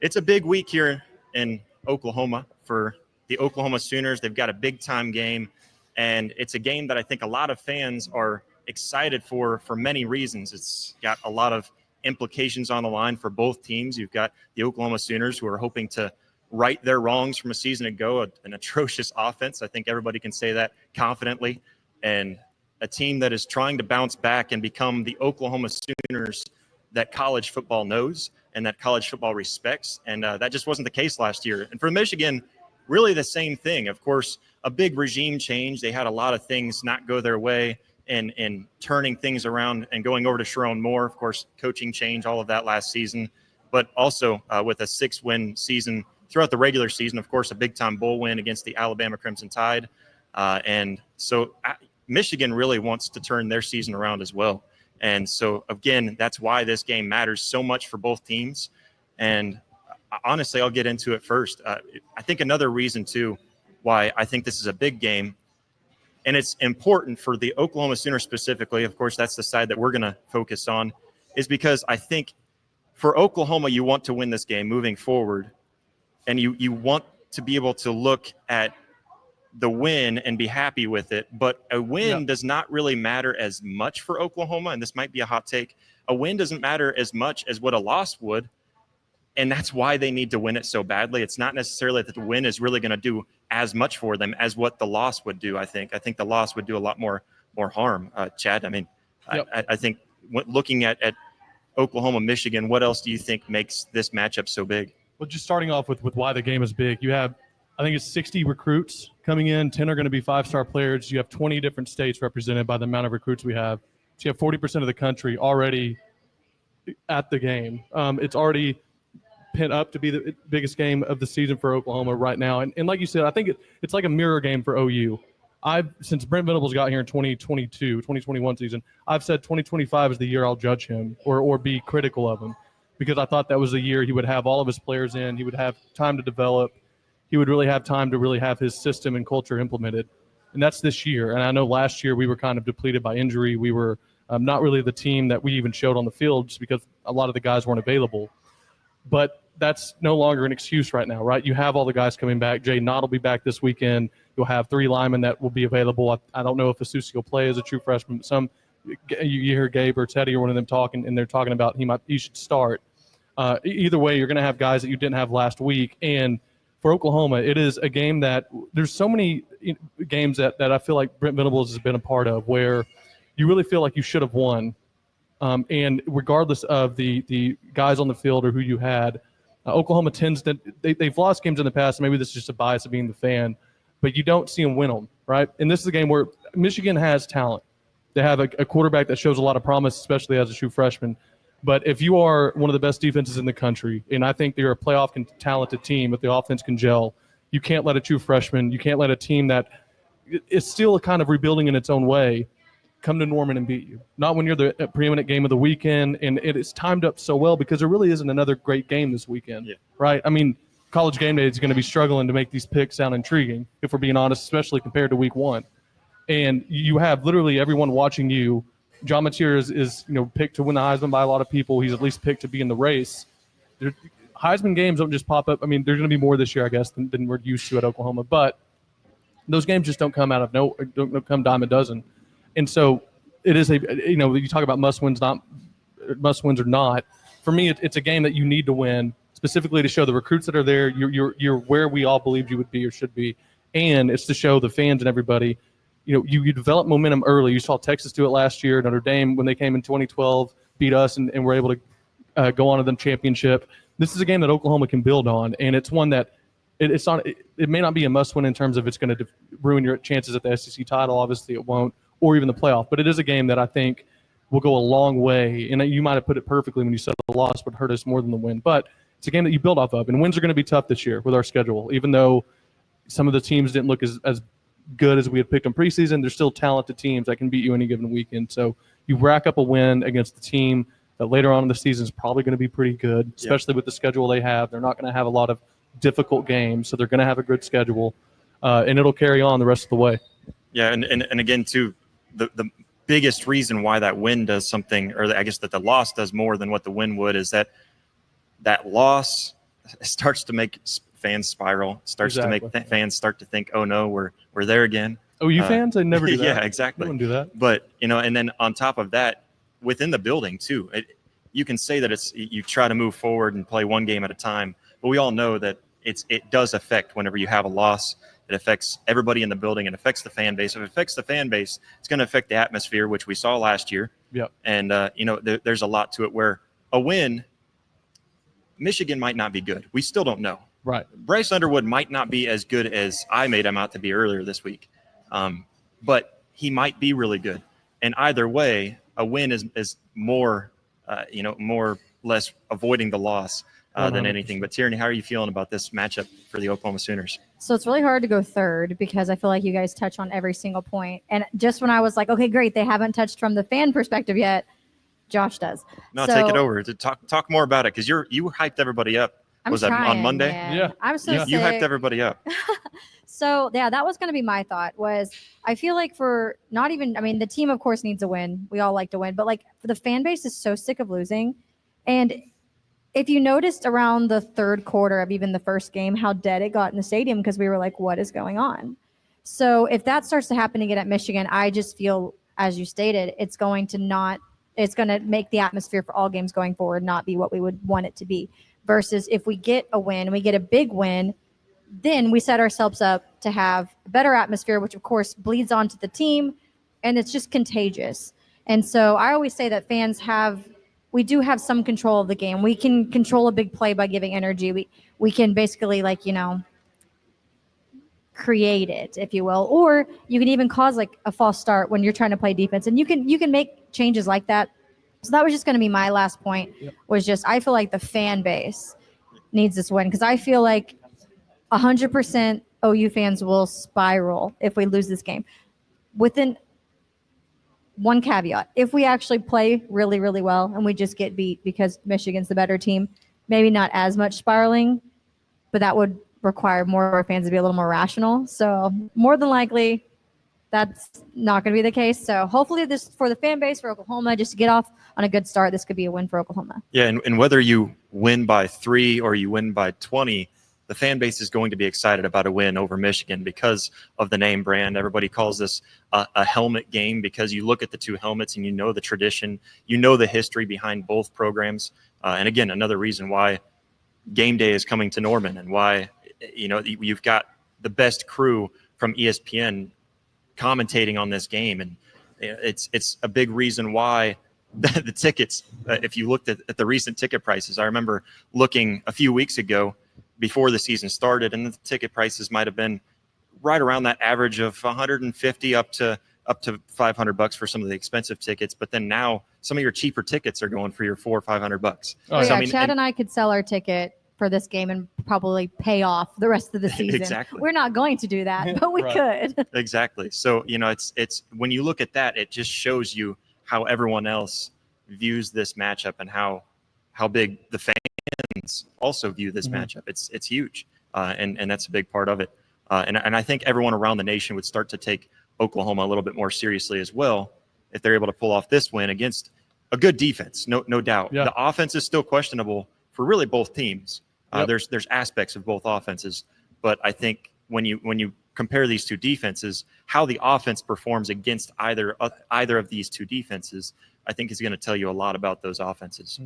It's a big week here in Oklahoma for the Oklahoma Sooners. They've got a big-time game, and it's a game that I think a lot of fans are excited for many reasons. It's got a lot of implications on the line for both teams. You've got the Oklahoma Sooners who are hoping to right their wrongs from a season ago, an atrocious offense. I think everybody can say that confidently. And a team that is trying to bounce back and become the Oklahoma Sooners that college football knows and that college football respects. And that just wasn't the case last year. And for Michigan, really the same thing. Of course, a big regime change. They had a lot of things not go their way in turning things around and going over to Sharon Moore. Of course, coaching change, all of that last season. But also with a 6-win season throughout the regular season, of course, a big-time bowl win against the Alabama Crimson Tide. And so Michigan really wants to turn their season around as well. And so, again, that's why this game matters so much for both teams. And honestly, I'll get into it first. I think another reason, too, why I think this is a big game, and it's important for the Oklahoma Sooners specifically, of course, that's the side that we're going to focus on, is because I think for Oklahoma, you want to win this game moving forward, and you want to be able to look at the win and be happy with it. But a win does not really matter as much for Oklahoma, and this might be a hot take. A win doesn't matter as much as what a loss would, and that's why they need to win it so badly. It's not necessarily that the win is really going to do as much for them as what the loss would do, I think. I think the loss would do a lot more harm. Chad, I mean, I think looking at Oklahoma, Michigan, what else do you think makes this matchup so big? Well, just starting off with why the game is big, you have, I think it's 60 recruits coming in. 10 are going to be 5-star players. You have 20 different states represented by the amount of recruits we have. So you have 40% of the country already at the game. It's already pent up to be the biggest game of the season for Oklahoma right now. And like you said, I think it's like a mirror game for OU. Since Brent Venables got here in 2021 season, I've said 2025 is the year I'll judge him or be critical of him, because I thought that was the year he would have all of his players in. He would have time to develop. He would really have time to really have his system and culture implemented. And that's this year. And I know last year we were kind of depleted by injury. We were not really the team that we even showed on the field just because a lot of the guys weren't available. But that's no longer an excuse right now, right? You have all the guys coming back. Jay Knott will be back this weekend. You'll have 3 linemen that will be available. I don't know if Asusi will play as a true freshman, but you hear Gabe or Teddy or one of them talking, and they're talking about he should start. Either way, you're going to have guys that you didn't have last week. And for Oklahoma, it is a game that there's so many games that I feel like Brent Venables has been a part of where you really feel like you should have won. And regardless of the guys on the field or who you had, Oklahoma tends to they've lost games in the past. Maybe this is just a bias of being the fan, but you don't see them win them, right? And this is a game where Michigan has talent. They have a quarterback that shows a lot of promise, especially as a true freshman. But if you are one of the best defenses in the country, and I think they're a playoff talented team, if the offense can gel, you can't let a true freshman, you can't let a team that is still kind of rebuilding in its own way come to Norman and beat you. Not when you're the preeminent game of the weekend, and it is timed up so well because there really isn't another great game this weekend, right? I mean, College Game Day is going to be struggling to make these picks sound intriguing, if we're being honest, especially compared to week 1. And you have literally everyone watching you. John Mateer is picked to win the Heisman by a lot of people. He's at least picked to be in the race. Heisman games don't just pop up. I mean, there's going to be more this year, I guess, than we're used to at Oklahoma. But those games just don't come out of don't come dime a dozen. And so it is you talk about must wins or not. For me, it's a game that you need to win specifically to show the recruits that are there you're where we all believed you would be or should be, and it's to show the fans and everybody. You develop momentum early. You saw Texas do it last year. Notre Dame, when they came in 2012, beat us and were able to go on to the championship. This is a game that Oklahoma can build on, and it's one that it's not. It may not be a must-win in terms of it's going to ruin your chances at the SEC title. Obviously, it won't, or even the playoff. But it is a game that I think will go a long way. And you might have put it perfectly when you said the loss would hurt us more than the win. But it's a game that you build off of, and wins are going to be tough this year with our schedule. Even though some of the teams didn't look as good as we had picked in preseason, they're still talented teams that can beat you any given weekend. So you rack up a win against the team that later on in the season is probably going to be pretty good, especially with the schedule they have. They're not going to have a lot of difficult games, so they're going to have a good schedule, and it'll carry on the rest of the way. Yeah, and again, too, the biggest reason why that win does something, or I guess that the loss does more than what the win would, is that loss starts to make fans spiral, starts to make fans start to think, oh no, we're there again. OU fans, they never do that. Yeah, exactly. They wouldn't do that. But, and then on top of that, within the building too, you can say that you try to move forward and play one game at a time, but we all know that it does affect whenever you have a loss. It affects everybody in the building. It affects the fan base. If it affects the fan base, it's going to affect the atmosphere, which we saw last year. Yep. And, there's a lot to it where a win, Michigan might not be good. We still don't know. Right. Bryce Underwood might not be as good as I made him out to be earlier this week. But he might be really good. And either way, a win is more, more less avoiding the loss than anything. But Tierney, how are you feeling about this matchup for the Oklahoma Sooners? So it's really hard to go third because I feel like you guys touch on every single point. And just when I was like, okay, great, they haven't touched from the fan perspective yet, Josh does. No, take it over. To talk more about it because you hyped everybody up. Was that on Monday? Man. Yeah. I'm so sick. You hyped everybody up. So, yeah, that was going to be my thought was I feel like the team, of course, needs a win. We all like to win. But, the fan base is so sick of losing. And if you noticed around the third quarter of even the first game how dead it got in the stadium because we were like, what is going on? So if that starts to happen again at Michigan, I just feel, as you stated, it's going to make the atmosphere for all games going forward not be what we would want it to be. Versus if we get a win, we get a big win, then we set ourselves up to have a better atmosphere, which of course bleeds onto the team, and it's just contagious. And so I always say that fans we do have some control of the game. We can control a big play by giving energy. We can basically create it, if you will, or you can even cause a false start when you're trying to play defense, and you can make changes like that. So that was just going to be my last point. Yep. Was just I feel like the fan base needs this win because I feel like 100% OU fans will spiral if we lose this game. Within one caveat, if we actually play really, really well and we just get beat because Michigan's the better team, maybe not as much spiraling, but that would require more of our fans to be a little more rational. So more than likely, that's not going to be the case. So hopefully this for the fan base for Oklahoma, just to get off on a good start, this could be a win for Oklahoma. Yeah, and whether you win by 3 or you win by 20, the fan base is going to be excited about a win over Michigan because of the name brand. Everybody calls this a helmet game because you look at the two helmets and you know the tradition, you know the history behind both programs. And again, another reason why game day is coming to Norman and why you've got the best crew from ESPN commentating on this game, and it's a big reason why the tickets. If you looked at the recent ticket prices, I remember looking a few weeks ago before the season started, and the ticket prices might have been right around that average of 150 up to $500 for some of the expensive tickets. But then now some of your cheaper tickets are going for your $400 or $500. Oh, yeah, Chad and I could sell our ticket for this game and probably pay off the rest of the season. Exactly. We're not going to do that, but we could. Exactly. So, it's when you look at that, it just shows you how everyone else views this matchup and how big the fans also view this matchup. It's huge. And that's a big part of it. And I think everyone around the nation would start to take Oklahoma a little bit more seriously as well if they're able to pull off this win against a good defense. No doubt. Yeah. The offense is still questionable for really both teams. There's aspects of both offenses, but I think when you compare these two defenses, how the offense performs against either of these two defenses, I think is going to tell you a lot about those offenses.